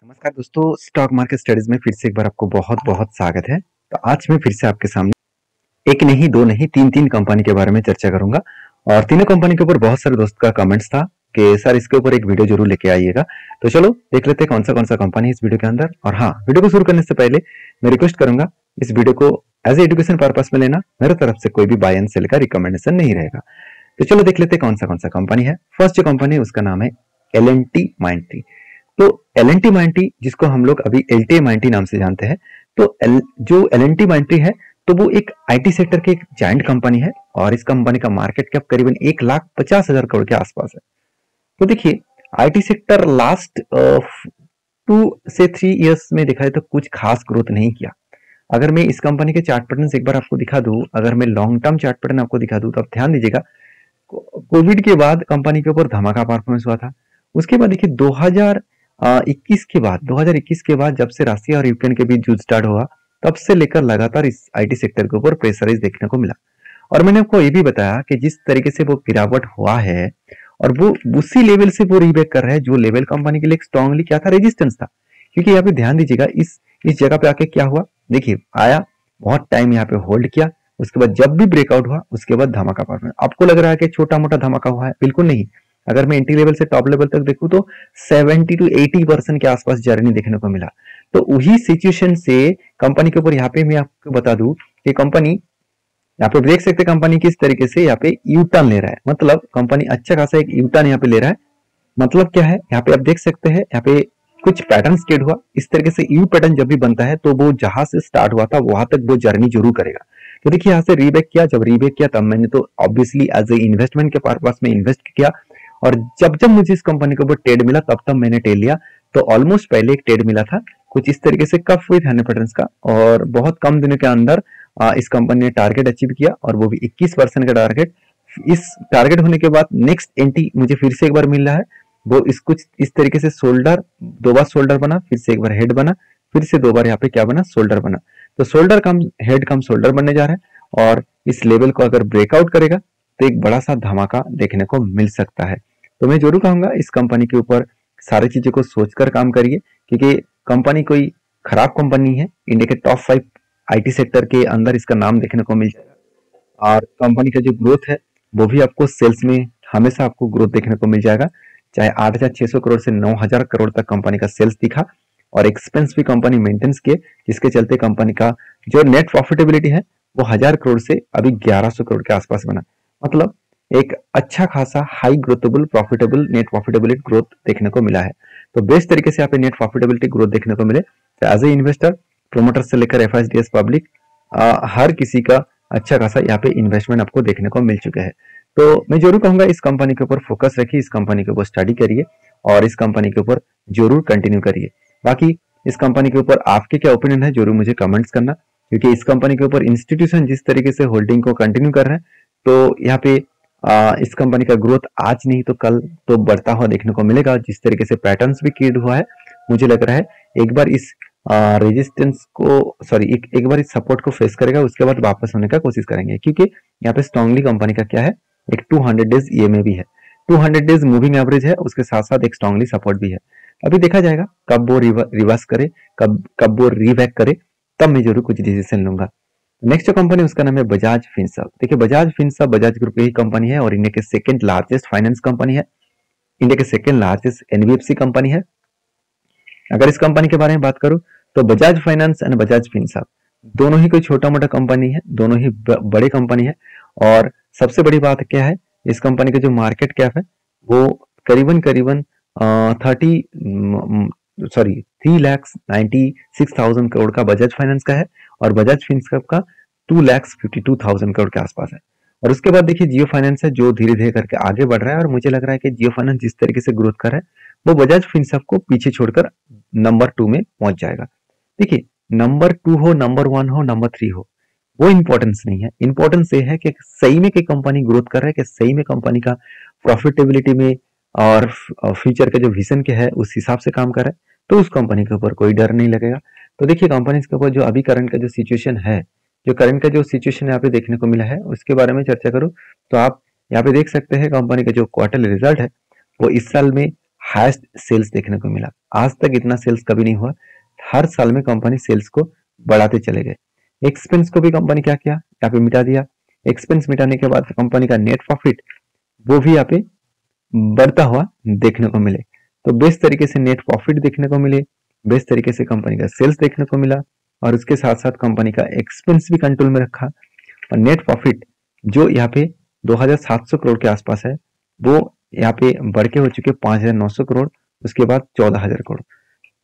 नमस्कार दोस्तों, stock market studies में फिर से एक बार आपको बहुत बहुत स्वागत है। तो आज मैं फिर से आपके सामने एक नहीं दो नहीं तीन कंपनी के बारे में चर्चा करूंगा। और तीनों कंपनी के ऊपर बहुत सारे दोस्त का कमेंट्स था कि सर इसके ऊपर एक वीडियो जरूर लेके आइएगा। तो चलो देख लेते हैं कौन सा कंपनी है इस वीडियो के अंदर। और हाँ, वीडियो को शुरू करने से पहले मैं रिक्वेस्ट करूंगा इस वीडियो को एज ए एजुकेशन पर्पज में लेना। मेरे तरफ से कोई भी बाय एंड सेल का रिकमेंडेशन नहीं रहेगा। तो चलो देख लेते हैं कौन सा कंपनी है। फर्स्ट जो कंपनी है उसका नाम है L&T-Mindtree। तो L&T-Mindtree जिसको हम लोग अभी LTI-Mindtree नाम से जानते हैं, तो जो L&T-Mindtree है तो वो एक आईटी सेक्टर की एक जायंट कंपनी है और इस कंपनी का मार्केट कैप करीबन 1,50,000 करोड़ के आसपास है। तो देखिए, आईटी सेक्टर लास्ट 2 से 3 इयर्स में देखा जाए तो कुछ खास ग्रोथ नहीं किया। अगर मैं इस कंपनी के चार्ट पैटर्न एक बार आपको दिखा दूं, अगर मैं लॉन्ग टर्म चार्ट पैटर्न आपको दिखा दूं तो आप ध्यान दीजिएगा, कोविड के बाद कंपनी के ऊपर धमाका परफॉर्मेंस हुआ था। उसके बाद देखिए 2021 के बाद जब से रसिया और यूक्रेन के बीच युद्ध स्टार्ट हुआ, तब से लेकर लगातार इस आईटी सेक्टर के ऊपर प्रेशराइज देखने को मिला। और मैंने आपको ये भी बताया कि जिस तरीके से वो गिरावट हुआ है और वो उसी लेवल से वो रीबैक कर रहा है जो लेवल कंपनी के लिए स्ट्रांगली क्या था, रेजिस्टेंस था। क्योंकि यहाँ पे ध्यान दीजिएगा, इस जगह पे आके क्या हुआ, देखिए आया, बहुत टाइम यहाँ पे होल्ड किया, उसके बाद जब भी ब्रेकआउट हुआ उसके बाद धमाका परफॉर्मेंस। आपको लग रहा है कि छोटा मोटा धमाका हुआ है, बिल्कुल नहीं। अगर मैं एंट्री लेवल से टॉप लेवल तक देखूं तो 70 to 80% के आसपास जर्नी देखने को मिला। तो वही सिचुएशन से कंपनी के ऊपर यहाँ पे मैं आपको बता दूं कि कंपनी यहाँ पे देख सकते हैं कंपनी किस तरीके से यहाँ पे यू टर्न ले रहा है। मतलब कंपनी अच्छा खासा एक यू टर्न यहाँ पे ले रहा है। मतलब क्या है, यहाँ पे आप देख सकते हैं, यहाँ पे कुछ पैटर्न क्रिएट हुआ। इस तरीके से यू पैटर्न जब भी बनता है तो वो जहां से स्टार्ट हुआ था वहां तक वो जर्नी जरूर करेगा। तो देखिए यहाँ से रीबैक किया, जब रीबैक किया तब मैंने तो ऑब्वियसली एज ए इन्वेस्टमेंट के पर्पस में इन्वेस्ट किया। और जब मुझे इस कंपनी के ऊपर ट्रेड मिला तब मैंने ट्रेड लिया। तो ऑलमोस्ट पहले एक ट्रेड मिला था कुछ इस तरीके से कप विद 100 पैटर्न्स का, और बहुत कम दिनों के अंदर इस कंपनी ने टारगेट अचीव किया, और वो भी 21% का टारगेट। इस टारगेट होने के बाद नेक्स्ट एंट्री मुझे फिर से एक बार मिल रहा है, वो कुछ इस तरीके से शोल्डर, 2 बार शोल्डर बना, फिर से एक बार हेड बना, फिर से 2 बार यहाँ पे क्या बना, शोल्डर बना। तो शोल्डर कम हेड कम शोल्डर बनने जा रहा है, और इस लेवल को अगर ब्रेकआउट करेगा तो एक बड़ा सा धमाका देखने को मिल सकता है। तो मैं जरूर कहूंगा इस कंपनी के ऊपर सारी चीजों को सोचकर काम करिए, क्योंकि कंपनी कोई खराब कंपनी है। इंडिया के टॉप 5 आईटी सेक्टर के अंदर इसका नाम देखने को मिल जाएगा, और कंपनी का जो ग्रोथ है वो भी आपको सेल्स में हमेशा आपको ग्रोथ देखने को मिल जाएगा। चाहे 8,600 करोड़ से 9,000 करोड़ तक कंपनी का सेल्स दिखा, और एक्सपेंस भी कंपनी मेंटेन्स किए, जिसके चलते कंपनी का जो नेट प्रॉफिटेबिलिटी है वो 1,000 करोड़ से अभी 1,100 करोड़ के आसपास बना। मतलब एक अच्छा खासा high growthable profitable net profitability growth देखने को मिला है। तो बेस्ट तरीके से यहाँ पे नेट प्रॉफिटेबिलिटी ग्रोथ देखने को मिले, तो एज ए इन्वेस्टर, प्रोमोटर से लेकर एफआईडीएस पब्लिक, हर किसी का अच्छा खासा यहाँ पे इन्वेस्टमेंट आपको देखने को मिल चुके हैं। तो मैं जरूर कहूंगा इस कंपनी के ऊपर फोकस रखिए, इस कंपनी के ऊपर स्टडी करिए, और इस कंपनी के ऊपर जरूर कंटिन्यू करिए। बाकी इस कंपनी के ऊपर आपके क्या ओपिनियन है जरूर मुझे कमेंट्स करना, क्योंकि इस कंपनी के ऊपर इंस्टीट्यूशन जिस तरीके से होल्डिंग को कंटिन्यू कर रहे हैं, तो यहाँ पे इस कंपनी का ग्रोथ आज नहीं तो कल तो बढ़ता हुआ देखने को मिलेगा। जिस तरीके से पैटर्न्स भी क्रिएट हुआ है, मुझे लग रहा है एक बार इस रेजिस्टेंस को एक बार इस सपोर्ट को फेस करेगा, उसके बाद वापस होने का कोशिश करेंगे। क्योंकि यहाँ पे स्ट्रांगली कंपनी का क्या है, एक 200 डेज ईएमए भी है, 200 डेज मूविंग एवरेज है, उसके साथ साथ एक स्ट्रांगली सपोर्ट भी है। अभी देखा जाएगा कब वो रिवर्स करे, कब वो रीबैक करे, तब मैं जरूर कुछ डिसीजन लूंगा। नेक्स्ट जो कंपनी उसका नाम है बजाज फिनसर्व। देखिए बजाज फिनसर्व बजाज ग्रुप की ही कंपनी है, और इंडिया के सेकंड लार्जेस्ट फाइनेंस कंपनी है, इंडिया के सेकंड लार्जेस्ट एनबीएफसी कंपनी है। अगर इस कंपनी के बारे में बात करूं तो Bajaj finance and Bajaj Finserv दोनों ही कोई छोटा मोटा कंपनी है, दोनों ही बड़े कंपनी है। और सबसे बड़ी बात क्या है, इस कंपनी का जो मार्केट कैप है वो करीबन 3,96,000 करोड़ का बजाज फाइनेंस का है, और बजाज फिनसर्व का 2,52,000 करोड़ के आसपास है। और उसके बाद देखिए जियो फाइनेंस है, जो धीरे धीरे करके आगे बढ़ रहा है, और मुझे लग रहा है कि जियो फाइनेंस जिस तरीके से ग्रोथ कर रहा है वो बजाज फिनसर्व को पीछे छोड़कर नंबर 2 में पहुंच जाएगा। देखिए नंबर 2 हो, नंबर 1 हो, नंबर 3 हो, वो इंपॉर्टेंस नहीं है। इंपॉर्टेंस ये है कि सही में कि कंपनी ग्रोथ कर रहा है, कि सही में कंपनी का प्रॉफिटेबिलिटी में और फ्यूचर का जो विजन के है उस हिसाब से काम कर रहा है, तो उस कंपनी के ऊपर कोई डर नहीं लगेगा। तो देखिए कंपनी के ऊपर जो अभी करंट का जो सिचुएशन है, यहाँ पे देखने को मिला है, उसके बारे में चर्चा करूं तो आप यहाँ पे देख सकते हैं कंपनी का जो क्वार्टरली रिजल्ट है वो इस साल में हाईएस्ट सेल्स देखने को मिला। आज तक इतना सेल्स कभी नहीं हुआ। हर साल में कंपनी सेल्स को बढ़ाते चले गए। एक्सपेंस को भी कंपनी क्या किया, यहाँ पे मिटा दिया। एक्सपेंस मिटाने के बाद कंपनी का नेट प्रॉफिट वो भी यहाँ पे बढ़ता हुआ देखने को मिले। तो बेस्ट तरीके से नेट प्रॉफिट देखने को मिले, बेस्ट तरीके से कंपनी का सेल्स देखने को मिला, और उसके साथ साथ कंपनी का एक्सपेंस भी कंट्रोल में रखा। और नेट प्रॉफिट जो यहाँ पे 2700 करोड़ के आसपास है, वो यहाँ पे बढ़ के हो चुके 5900 करोड़, उसके बाद 14000 करोड़।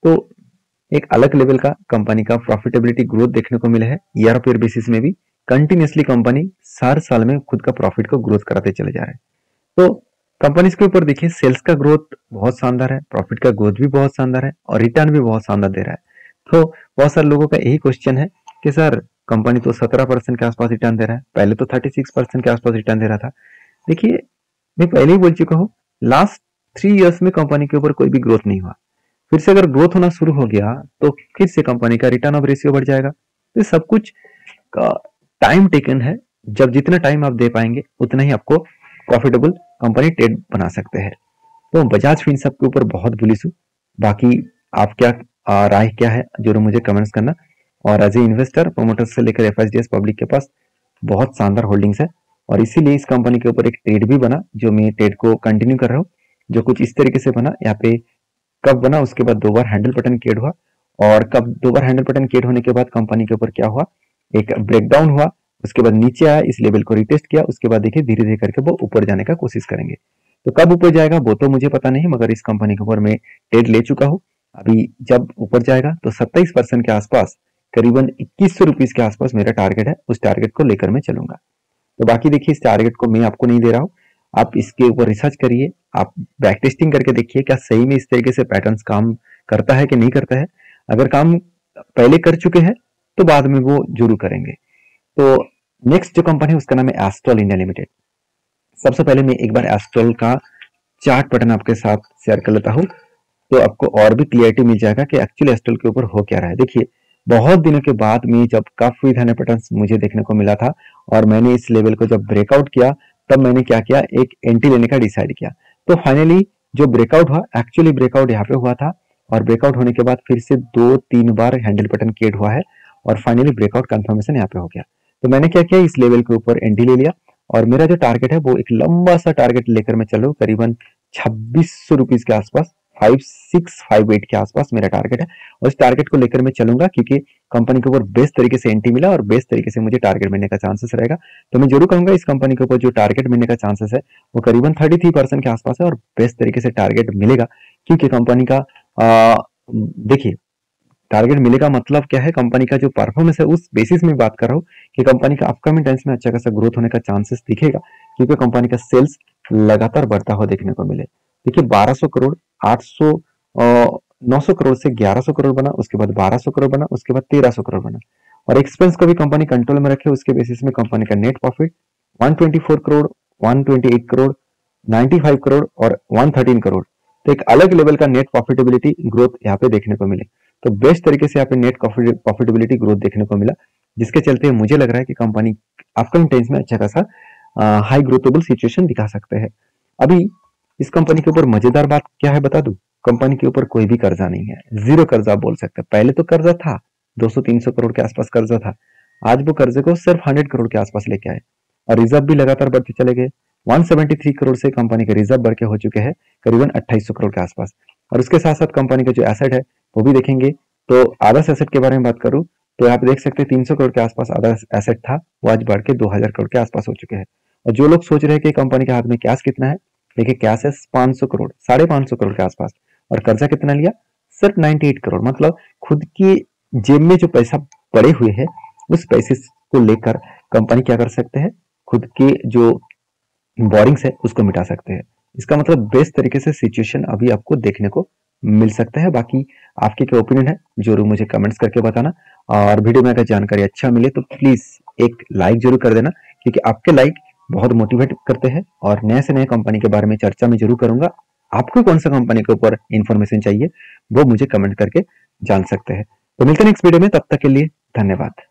तो एक अलग लेवल का कंपनी का प्रॉफिटेबिलिटी ग्रोथ देखने को मिला है। ईयर ऑफ ईयर बेसिस में भी कंटिन्यूसली कंपनी हर साल में खुद का प्रॉफिट को ग्रोथ कराते चले जा रहे हैं। तो कंपनीज के ऊपर देखिए, सेल्स का ग्रोथ बहुत शानदार है, प्रॉफिट का ग्रोथ भी बहुत शानदार है, और रिटर्न भी बहुत शानदार दे रहा है। तो बहुत सारे लोगों का यही क्वेश्चन है कि सर कंपनी तो 17% के आसपास रिटर्न दे रहा है, पहले तो 36% के आसपास रिटर्न दे रहा था। देखिए, मैं पहले ही बोल चुका हूँ, लास्ट 3 इयर्स में कंपनी के ऊपर कोई भी ग्रोथ नहीं हुआ। फिर से अगर ग्रोथ होना शुरू हो गया तो फिर से कंपनी का रिटर्न ऑफ रेशियो बढ़ जाएगा। तो सब कुछ का टाइम टेकन है। जब जितना टाइम आप दे पाएंगे उतना ही आपको प्रॉफिटेबल कंपनी ट्रेड बना सकते हैं। तो बजाज फिनसर्व के ऊपर बहुत बुलिश हूँ। बाकी आप क्या राय क्या है जरूर मुझे कमेंट्स करना। और एज ए इन्वेस्टर, प्रोमोटर्स से लेकर एफएसडीएस पब्लिक के पास बहुत शानदार होल्डिंग्स है, और इसीलिए इस कंपनी के ऊपर एक ट्रेड भी बना, जो मैं ट्रेड को कंटिन्यू कर रहा हूँ। जो कुछ इस तरीके से बना, यहाँ पे कब बना, उसके बाद 2 बार हैंडल बटन क्रिएट हुआ, और कब 2 बार हैंडल बटन क्रिएट होने के बाद कंपनी के ऊपर क्या हुआ, एक ब्रेकडाउन हुआ, उसके बाद नीचे आया, इस लेवल को रिटेस्ट किया, उसके बाद देखिए धीरे धीरे करके वो ऊपर जाने का कोशिश करेंगे। तो कब ऊपर जाएगा वो तो मुझे पता नहीं, मगर इस कंपनी के ऊपर मैं ट्रेड ले चुका हूँ। अभी जब ऊपर जाएगा तो 27% के आसपास, करीबन 2100 रुपीज के आसपास मेरा टारगेट है। उस टारगेट को लेकर मैं चलूंगा। तो बाकी देखिए, इस टारगेट को मैं आपको नहीं दे रहा हूँ, आप इसके ऊपर रिसर्च करिए, आप बैक टेस्टिंग करके देखिए क्या सही में इस तरीके से पैटर्न्स काम करता है कि नहीं करता है। अगर काम पहले कर चुके हैं तो बाद में वो जरूर करेंगे। तो नेक्स्ट जो कंपनी है उसका नाम है एस्ट्रल इंडिया लिमिटेड। सबसे पहले मैं एक बार एस्ट्रल का चार्ट पैटर्न आपके साथ शेयर कर लेता हूँ, तो आपको और भी क्लियरिटी मिल जाएगा कि एक्चुअली एस्ट्रल के ऊपर हो क्या रहा है। देखिए, बहुत दिनों के बाद में जब काफी धन पैटर्न मुझे देखने को मिला था, और मैंने इस लेवल को जब ब्रेकआउट किया, तब मैंने क्या किया, एक एंट्री लेने का डिसाइड किया। तो फाइनली जो ब्रेकआउट हुआ, एक्चुअली ब्रेकआउट यहाँ पे हुआ था, और ब्रेकआउट होने के बाद फिर से 2-3 बार हैंडल पैटर्न क्रिएट हुआ है, और फाइनली ब्रेकआउट कंफर्मेशन यहाँ पे हो गया। तो मैंने क्या किया, इस लेवल के ऊपर एंट्री ले लिया, और मेरा जो टारगेट है वो एक लंबा सा टारगेट लेकर मैं चलूँ, करीबन 2600 रुपीज के आसपास, 5658 के आसपास मेरा टारगेट है। और इस टारगेट को लेकर मैं चलूंगा, क्योंकि कंपनी के ऊपर बेस्ट तरीके से एंट्री मिला और बेस्ट तरीके से मुझे टारगेट मिलने का चांसेस रहेगा। तो मैं जरूर कहूंगा, इस कंपनी के ऊपर जो टारगेट मिलने का चांसेस है वो करीबन 33% के आसपास है, और बेस्ट तरीके से टारगेट मिलेगा। क्योंकि कंपनी का देखिए, टारगेट मिलेगा मतलब क्या है, कंपनी का जो परफॉर्मेंस है उस बेसिस में बात कर रहा हूँ कि कंपनी का अपकमिंग टाइम्स में अच्छा खासा ग्रोथ होने का चांसेस दिखेगा, क्योंकि कंपनी का सेल्स लगातार बढ़ता हुआ देखने को मिले। देखिए, 1200 करोड़, 800 900 करोड़ से 1100 करोड़ बना, उसके बाद 1200 करोड़ बना, उसके बाद 1300 करोड़ बना, और एक्सपेंस को भी कंपनी कंट्रोल में रखे। उसके बेसिस में कंपनी का नेट प्रॉफिट 124 करोड़, 128 करोड़, 95 करोड़ और 113 करोड़। तो एक अलग लेवल का नेट प्रॉफिटेबिलिटी ग्रोथ यहाँ पे देखने को मिले। तो बेस्ट तरीके से यहाँ पे नेट प्रॉफिटेबिलिटी ग्रोथ देखने को मिला, जिसके चलते मुझे लग रहा है कि कंपनी अपकमिंग टाइम्स में अच्छा खासा हाई ग्रोथेबल सिचुएशन दिखा सकते हैं। अभी इस कंपनी के ऊपर मजेदार बात क्या है बता दूं, कंपनी के ऊपर कोई भी कर्जा नहीं है, जीरो कर्जा बोल सकते हैं। पहले तो कर्जा था, 200-300 करोड़ के आसपास कर्जा था, आज वो कर्जे को सिर्फ 100 करोड़ के आसपास लेके आए, और रिजर्व भी लगातार बढ़ते चले गए। 173 करोड़ से कंपनी के रिजर्व बढ़ के हो चुके हैं करीबन 2800 करोड़ के आसपास। और उसके साथ साथ कंपनी का जो एसेट है वो भी देखेंगे, तो आदर्श एसेट के बारे में बात करूं तो आप देख सकते हैं 300 करोड़ के आसपास आदर्श एसेट था, वो आज बढ़ के 2000 करोड़ के आसपास हो चुके हैं। और जो लोग सोच रहे हैं कि कंपनी के हाथ में कैश कितना है, देखिए कैश है 500 करोड़, 550 करोड़ के आसपास, और कर्जा कितना लिया, सिर्फ 98 करोड़। मतलब खुद की जेब में जो पैसा पड़े हुए है उस पैसे को लेकर कंपनी क्या कर सकते हैं, खुद के जो बोरिंग्स है उसको मिटा सकते हैं। इसका मतलब बेस्ट तरीके से सिचुएशन अभी आपको देखने को मिल सकता है। बाकी आपके क्या ओपिनियन है जरूर मुझे कमेंट्स करके बताना, और वीडियो में अगर जानकारी अच्छा मिले तो प्लीज एक लाइक जरूर कर देना, क्योंकि आपके लाइक बहुत मोटिवेट करते हैं, और नए से नए कंपनी के बारे में चर्चा में जरूर करूंगा। आपको कौन सा कंपनी के ऊपर इंफॉर्मेशन चाहिए वो मुझे कमेंट करके जान सकते हैं। तो मिलते हैं नेक्स्ट वीडियो में, तब तक के लिए धन्यवाद।